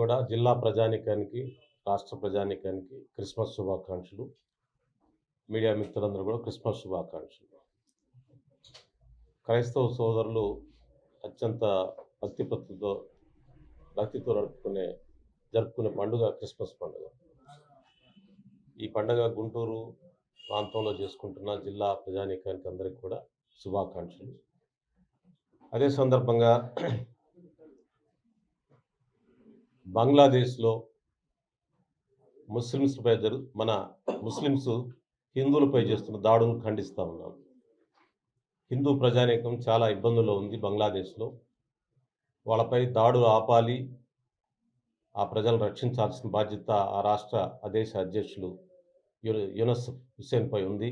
కూడా జిల్లా ప్రజానీకానికి, రాష్ట్ర ప్రజానీకానికి క్రిస్మస్ శుభాకాంక్షలు. మీడియా మిత్రులందరూ కూడా క్రిస్మస్ శుభాకాంక్షలు. క్రైస్తవ సోదరులు అత్యంత భక్తితో జరుపుకునే పండుగ క్రిస్మస్ పండుగ. ఈ పండుగ గుంటూరు ప్రాంతంలో చేసుకుంటున్న జిల్లా ప్రజానీకానికి అందరికీ కూడా శుభాకాంక్షలు. అదే సందర్భంగా బంగ్లాదేశ్లో మన ముస్లిమ్స్ హిందువులపై చేస్తున్న దాడులను ఖండిస్తూ ఉన్నాం. హిందూ ప్రజానీకం చాలా ఇబ్బందుల్లో ఉంది. బంగ్లాదేశ్లో వాళ్ళపై దాడులు ఆపాలి, ఆ ప్రజలను రక్షించాల్సిన బాధ్యత ఆ దేశ అధ్యక్షులు యూనస్పై ఉంది.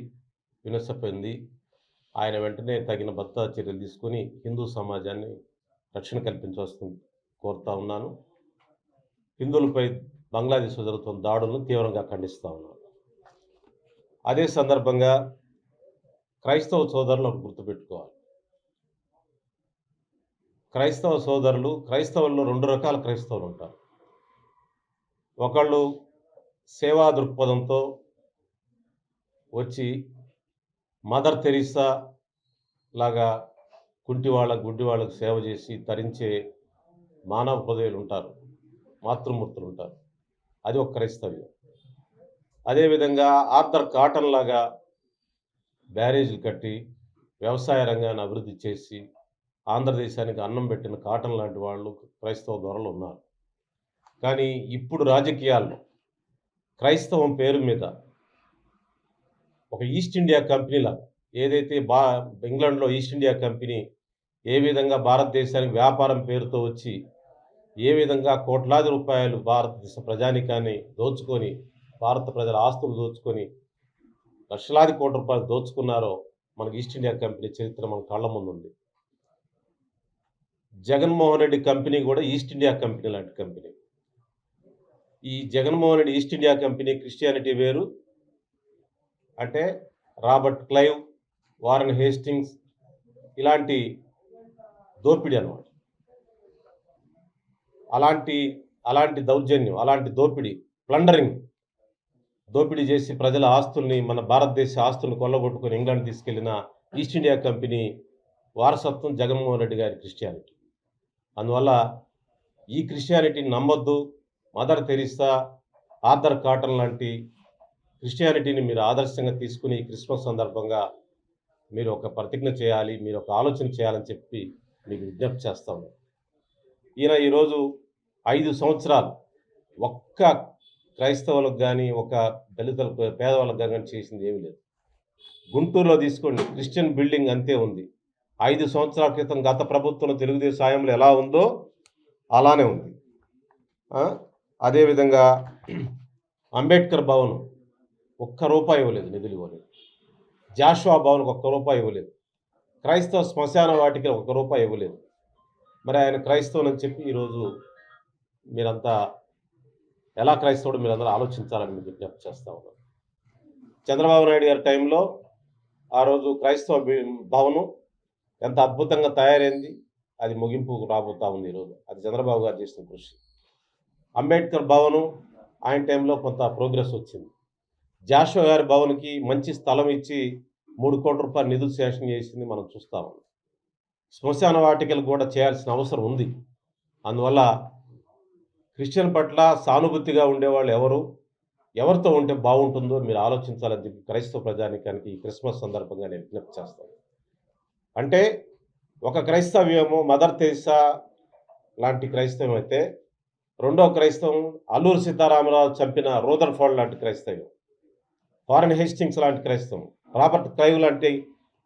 ఆయన వెంటనే తగిన భద్రతా చర్యలు తీసుకొని హిందూ సమాజాన్ని రక్షణ కల్పించవలసింది కోరుతా ఉన్నాను. హిందువులపై బంగ్లాదేశ్లో జరుగుతున్న దాడులను తీవ్రంగా ఖండిస్తూ ఉన్నాను. అదే సందర్భంగా క్రైస్తవ సోదరులను గుర్తుపెట్టుకోవాలి. క్రైస్తవుల్లో 2 రకాల క్రైస్తవులు ఉంటారు. ఒకళ్ళు సేవా దృక్పథంతో వచ్చి మదర్ తెరీసా లాగా గుడ్డి వాళ్ళకు సేవ చేసి తరించే మానవ హృదయాలు ఉంటారు, మాతృమూర్తులు ఉంటారు. అది ఒక క్రైస్తవ్యం. అదేవిధంగా ఆర్థర్ కాటన్ లాగా బ్యారేజీలు కట్టి వ్యవసాయ రంగాన్ని అభివృద్ధి చేసి ఆంధ్రదేశానికి అన్నం పెట్టిన కాటన్ లాంటి వాళ్ళు క్రైస్తవ దొరలు ఉన్నారు. కానీ ఇప్పుడు రాజకీయాల్లో క్రైస్తవం పేరు మీద ఒక ఈస్ట్ ఇండియా కంపెనీ లాగా, ఏదైతే ఇంగ్లాండ్లో ఈస్ట్ ఇండియా కంపెనీ ఏ విధంగా భారతదేశానికి వ్యాపారం పేరుతో వచ్చి ఏ విధంగా కోట్లాది రూపాయలు భారతదేశ ప్రజానీకాన్ని దోచుకొని, భారత ప్రజల ఆస్తులు దోచుకొని లక్షలాది కోట్ల రూపాయలు దోచుకున్నారో మనకి ఈస్ట్ ఇండియా కంపెనీ చరిత్ర మన కళ్ళ ముందు ఉంది. జగన్మోహన్ రెడ్డి కంపెనీ కూడా ఈస్ట్ ఇండియా కంపెనీ లాంటి కంపెనీ. ఈ Jaganmohan Reddy east India company Christianity వేరు, అంటే రాబర్ట్ క్లైవ్, వారన్ హేస్టింగ్స్ ఇలాంటి దోపిడీ అన్నమాట. అలాంటి దౌర్జన్యం, అలాంటి దోపిడీ చేసి ప్రజల ఆస్తుల్ని, మన భారతదేశ ఆస్తులను కొల్లగొట్టుకొని ఇంగ్లాండ్ తీసుకెళ్లిన ఈస్ట్ ఇండియా కంపెనీ వారసత్వం జగన్మోహన్ రెడ్డి గారి క్రిస్టియానిటీ. అందువల్ల ఈ క్రిస్టియానిటీని నమ్మొద్దు. మదర్ తెరీసా, ఆర్థర్ కాటన్ లాంటి క్రిస్టియానిటీని మీరు ఆదర్శంగా తీసుకుని ఈ క్రిస్మస్ సందర్భంగా మీరు ఒక ప్రతిజ్ఞ చేయాలి, మీరు ఒక ఆలోచన చేయాలని చెప్పి మీకు విజ్ఞప్తి చేస్తాము. ఈరోజు 5 సంవత్సరాలు ఒక్క క్రైస్తవులకు కానీ, ఒక దళితులకు, పేదవాళ్ళకు కానీ చేసింది ఏమీ లేదు. గుంటూరులో తీసుకోండి, క్రిస్టియన్ బిల్డింగ్ అంతే ఉంది. 5 సంవత్సరాల క్రితం గత ప్రభుత్వంలో తెలుగుదేశం సాయంలో ఎలా ఉందో అలానే ఉంది. అదేవిధంగా అంబేద్కర్ భవన్ ₹1 ఇవ్వలేదు, నిధులు ఇవ్వలేదు. జాషువా భవన్కి ₹1 ఇవ్వలేదు. క్రైస్తవ శ్మశాన వాటికి ₹1 ఇవ్వలేదు. మరి ఆయన క్రైస్తవులు అని చెప్పి ఈరోజు మీరంతా ఎలా క్రైస్తవుడు మీరందరూ ఆలోచించాలని మీకు విజ్ఞప్తి చేస్తా ఉన్నారు. చంద్రబాబు నాయుడు గారి టైంలో ఆ రోజు క్రైస్తవ భవనం ఎంత అద్భుతంగా తయారైంది, అది ముగింపు రాబోతా ఉంది ఈరోజు. అది చంద్రబాబు గారు చేసిన కృషి. అంబేద్కర్ భవనం ఆయన టైంలో కొంత ప్రోగ్రెస్ వచ్చింది. జాషువా గారి భవన్కి మంచి స్థలం ఇచ్చి ₹3 కోట్ల నిధులు శాంక్షన్ చేసింది మనం చూస్తాము. శ్మశాన వాటికలు కూడా చేయాల్సిన అవసరం ఉంది. అందువల్ల క్రిస్టియన్ పట్ల సానుభూతిగా ఉండేవాళ్ళు ఎవరితో ఉంటే బాగుంటుందో మీరు ఆలోచించాలని చెప్పి క్రైస్తవ ప్రజానీకానికి ఈ క్రిస్మస్ సందర్భంగా నేను విజ్ఞప్తి చేస్తాను. అంటే ఒక క్రైస్తవ్యము మదర్ తెరీసా లాంటి క్రైస్తవం అయితే, రెండో క్రైస్తవం అల్లూరి సీతారామరాజు చంపిన రూదర్ఫోర్డ్ లాంటి క్రైస్తవం, వారన్ హేస్టింగ్స్ లాంటి క్రైస్తవం, రాబర్ట్ క్లైవ్ లాంటి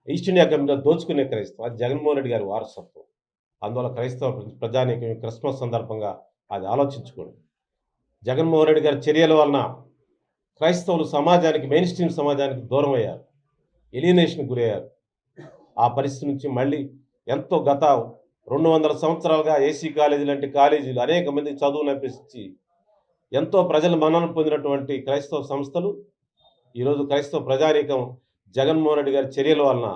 ఈస్ట్ ఇండియా కంపెనీ దోచుకునే క్రైస్తవం. అది జగన్మోహన్ రెడ్డి గారి వారసత్వం. అందువల్ల క్రైస్తవ ప్రజానీకం క్రిస్మస్ సందర్భంగా అది ఆలోచించుకోండి. జగన్మోహన్ రెడ్డి గారి చర్యల వలన క్రైస్తవులు మెయిన్ స్ట్రీమ్ సమాజానికి దూరం అయ్యారు, ఎలియనేషన్కి గురయ్యారు. ఆ పరిస్థితి నుంచి మళ్ళీ ఎంతో గత 200 సంవత్సరాలుగా ఏసీ కాలేజీ లాంటి కాలేజీలు అనేక మంది చదువును అభ్యసించి ఎంతో ప్రజల మన్ననలు పొందినటువంటి క్రైస్తవ సంస్థలు ఈరోజు క్రైస్తవ ప్రజానీకం జగన్మోహన్ రెడ్డి గారి చర్యల వలన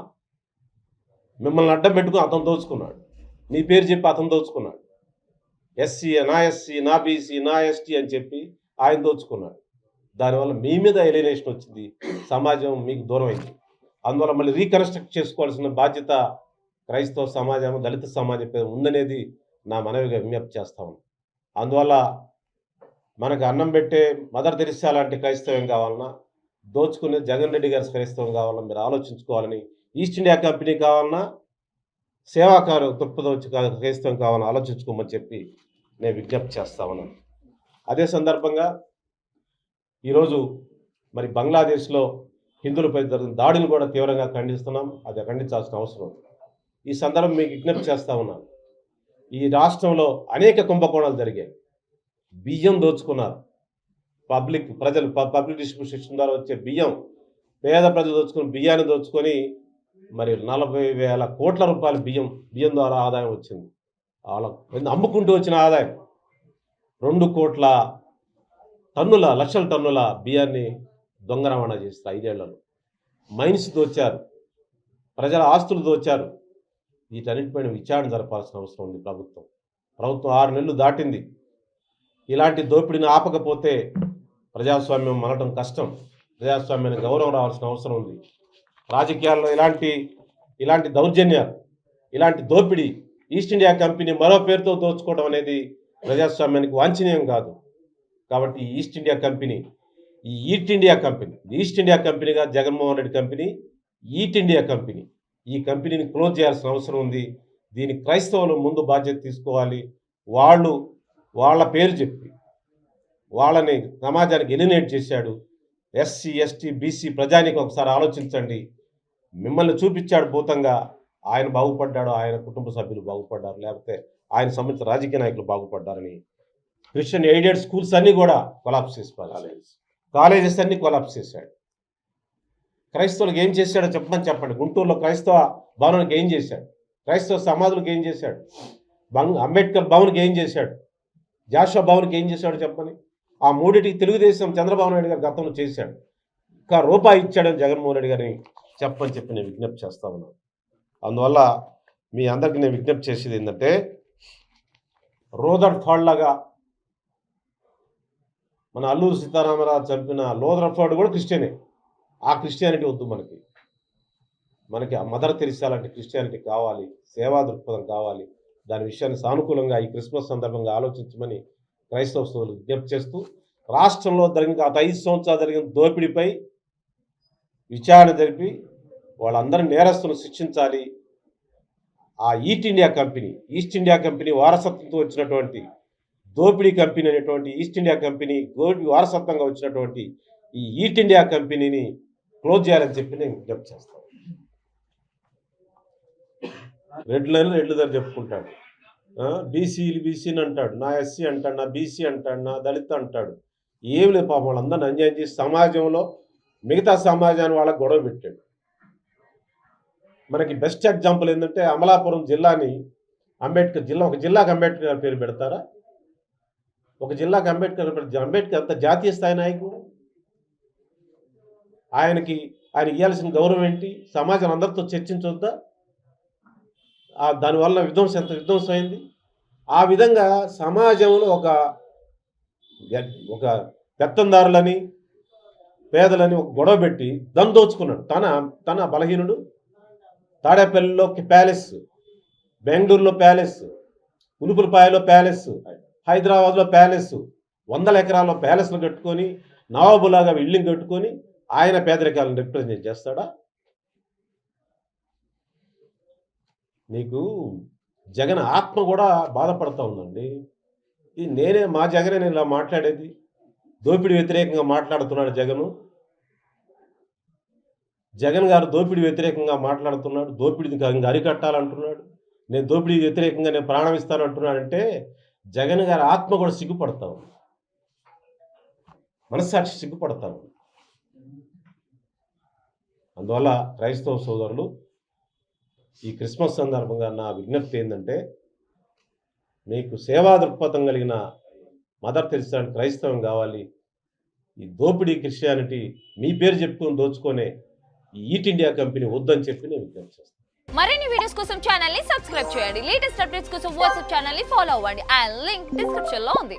మిమ్మల్ని అడ్డం పెట్టుకుని అతను దోచుకున్నాడు. మీ పేరు చెప్పి అతను దోచుకున్నాడు. ఎస్సీ నా బీసీ నా ఎస్టీ అని చెప్పి ఆయన దోచుకున్నాడు. దానివల్ల మీ మీద ఎలినేషన్ వచ్చింది. సమాజం మీకు దూరం అయింది. అందువల్ల మళ్ళీ రీకన్‌స్ట్రక్ట్ చేసుకోవాల్సిన బాధ్యత క్రైస్తవ సమాజం, దళిత సమాజం మీద ఉందనేది నా మనవిగా విజ్ఞప్తి చేస్తా ఉన్నాను. అందువల్ల మనకు అన్నం పెట్టే మదర్ తెరిస్సా లాంటి క్రైస్తవం కావాలన్నా, దోచుకునే జగన్ రెడ్డి గారి క్రైస్తవం కావాలన్నా మీరు ఆలోచించుకోవాలని, ఈస్ట్ ఇండియా కంపెనీ కావాలన్నా, సేవాకారు దృక్పథం వచ్చి క్రైస్తవం కావాలని ఆలోచించుకోమని చెప్పి నేను విజ్ఞప్తి చేస్తా ఉన్నాను. అదే సందర్భంగా ఈరోజు మరి బంగ్లాదేశ్‌లో హిందువులపై జరిగిన దాడిని కూడా తీవ్రంగా ఖండిస్తున్నాం. అది ఖండించాల్సిన అవసరం ఉంది. ఈ సందర్భం మీకు విజ్ఞప్తి చేస్తా ఉన్నాను. ఈ రాష్ట్రంలో అనేక కుంభకోణాలు జరిగాయి. బియ్యం దోచుకున్నారు. పబ్లిక్ డిస్ట్రిబ్యూషన్ ద్వారా వచ్చే బియ్యం, పేద ప్రజలు దోచుకుని బియ్యాన్ని దోచుకొని మరి 40,000 కోట్ల రూపాయల బియ్యం ద్వారా ఆదాయం వచ్చింది. వాళ్ళ అమ్ముకుంటూ వచ్చిన ఆదాయం 2 కోట్ల లక్షల టన్నుల బియ్యాన్ని దొంగ రవాణా చేస్తారు 5 ఏళ్లలో. మైన్స్ దోచారు, ప్రజల ఆస్తులు దోచారు. వీటన్నిటిపైన విచారణ జరపాల్సిన అవసరం ఉంది ప్రభుత్వం. 6 నెలలు దాటింది. ఇలాంటి దోపిడీని ఆపకపోతే ప్రజాస్వామ్యం మనటం కష్టం. ప్రజాస్వామ్యానికి గౌరవం రావాల్సిన అవసరం ఉంది. రాజకీయాల్లో ఇలాంటి దౌర్జన్యాలు, ఇలాంటి దోపిడీ, ఈస్ట్ ఇండియా కంపెనీ మరో పేరుతో దోచుకోవడం అనేది ప్రజాస్వామ్యానికి వాంఛనీయం కాదు. కాబట్టి ఈస్ట్ ఇండియా కంపెనీగా Jaganmohan Reddy company, East India company, ఈ కంపెనీని క్లోజ్ చేయాల్సిన అవసరం ఉంది. దీనికి క్రైస్తవులు ముందు బాధ్యత తీసుకోవాలి. వాళ్ళ పేరు చెప్పి వాళ్ళని సమాజానికి ఎలినేట్ చేశాడు. ఎస్సీ, ఎస్టీ, బీసీ ప్రజానికి ఒకసారి ఆలోచించండి. మిమ్మల్ని చూపించాడు భూతంగా. ఆయన బాగుపడ్డాడు, ఆయన కుటుంబ సభ్యులు బాగుపడ్డారు, లేకపోతే ఆయన సంబంధించిన రాజకీయ నాయకులు బాగుపడ్డారని క్రిస్టియన్ ఎయిడెడ్ స్కూల్స్ అన్నీ కూడా కొలాప్స్ చేసిపోయారు. కాలేజెస్ అన్నీ కొలాప్స్ చేశాడు. క్రైస్తవులకు ఏం చేశాడో చెప్పండి. గుంటూరులో క్రైస్తవ భవనానికి ఏం చేశాడు? క్రైస్తవ సమాధులకు ఏం చేశాడు? అంబేద్కర్ భవన్కి ఏం చేశాడు? జాషువా భవన్కి ఏం చేశాడు చెప్పని. ఆ మూడింటికి తెలుగుదేశం చంద్రబాబు నాయుడు గారు గతంలో చేశాడు. రూపాయి ఇచ్చాడని జగన్మోహన్ రెడ్డి గారిని చెప్పి నేను విజ్ఞప్తి చేస్తా ఉన్నాను. అందువల్ల మీ అందరికీ నేను విజ్ఞప్తి చేసేది ఏంటంటే, రోదర్ ఫాడ్ లాగా మన అల్లూరు సీతారామరాజు చంపిన లోదర్ ఫాడ్ కూడా క్రిస్టియనే. ఆ క్రిస్టియానిటీ వద్దు మనకి ఆ మదర్ తెరిస్సా లాంటి క్రిస్టియానిటీ కావాలి. సేవా దృక్పథం కావాలి. దాని విషయాన్ని సానుకూలంగా ఈ క్రిస్మస్ సందర్భంగా ఆలోచించమని క్రైస్తవ సోదరులు విజ్ఞప్తి చేస్తూ, రాష్ట్రంలో గత 5 సంవత్సరాలు జరిగిన దోపిడీపై విచారణ జరిపి వాళ్ళందరి నేరస్తులను శిక్షించాలి. ఆ ఈస్ట్ ఇండియా కంపెనీ వారసత్వంతో వచ్చినటువంటి దోపిడీ కంపెనీ అనేటువంటి ఈస్ట్ ఇండియా కంపెనీ వారసత్వంగా వచ్చినటువంటి ఈ ఈస్ట్ ఇండియా కంపెనీని క్లోజ్ చేయాలని చెప్పి నేను విజ్ఞప్తి చేస్తాను. రెడ్లు ధర చెప్పుకుంటాడు. బీసీని అంటాడు, నా ఎస్సీ అంటాడు, నా బీసీ అంటాడు, నా దళిత అంటాడు. ఏం లేదు పాపం. వాళ్ళందరినీ అన్యాయం చేసి సమాజంలో మిగతా సమాజాన్ని వాళ్ళకి గొడవ పెట్టాడు. మనకి బెస్ట్ ఎగ్జాంపుల్ ఏంటంటే, అమలాపురం జిల్లాని ఒక జిల్లాకి అంబేద్కర్ గారి పేరు పెడతారా? ఒక జిల్లాకి అంబేద్కర్ అంత జాతీయ స్థాయి నాయకుడు. ఆయన ఇవ్వాల్సిన గౌరవం ఏంటి? సమాజం అందరితో చర్చించొద్దా? దానివల్ల ఎంత విధ్వంసం అయింది. ఆ విధంగా సమాజంలో ఒక పెత్తందారులని, పేదలని ఒక గొడవ పెట్టి దోచుకున్నాడు. తన బలహీనుడు. తాడేపల్లిలో ప్యాలెస్, బెంగళూరులో ప్యాలెస్, ఉలుపులపాయలో ప్యాలెస్, హైదరాబాద్లో ప్యాలెస్, 100 ఎకరాల్లో ప్యాలెస్లు కట్టుకొని నవాబులాగా బిల్డింగ్ కట్టుకొని ఆయన పేదరికాలను రిప్రజెంట్ చేస్తాడా? నీకు జగన్ ఆత్మ కూడా బాధపడతా ఉందండి. మా జగనే నేను ఇలా మాట్లాడేది. దోపిడీ వ్యతిరేకంగా మాట్లాడుతున్నాడు జగన్ గారు దోపిడీ వ్యతిరేకంగా మాట్లాడుతున్నాడు. దోపిడీని అరికట్టాలంటున్నాడు. నేను దోపిడీ వ్యతిరేకంగా నేను ప్రాణం ఇస్తాను అంటున్నాడంటే జగన్ గారి ఆత్మ కూడా సిగ్గుపడతా ఉంది. మనస్సాక్షి సిగ్గుపడతా ఉంది. అందువల్ల క్రైస్తవ సోదరులు, ఈ క్రిస్మస్ సందర్భంగా నా విజ్ఞప్తి ఏంటంటే, మీకు సేవా దృక్పథం కలిగిన మదర్ తెరిస్సా క్రైస్తవం కావాలి. ఈ దోపిడీ క్రిస్టియానిటీ మీ పేరు చెప్పుకొని దోచుకొనే ఈ ఈస్ట్ ఇండియా కంపెనీ వద్దని చెప్పి నేను విజ్ఞప్తి చేస్తాను. మరిన్ని వీడియోస్ కోసం ఛానల్ ని సబ్స్క్రైబ్ చేయండి. లేటెస్ట్ అప్డేట్స్ కోసం వాట్సాప్ ఛానల్ ని ఫాలో అవ్వండి. అండ్ లింక్ డిస్క్రిప్షన్ లో ఉంది.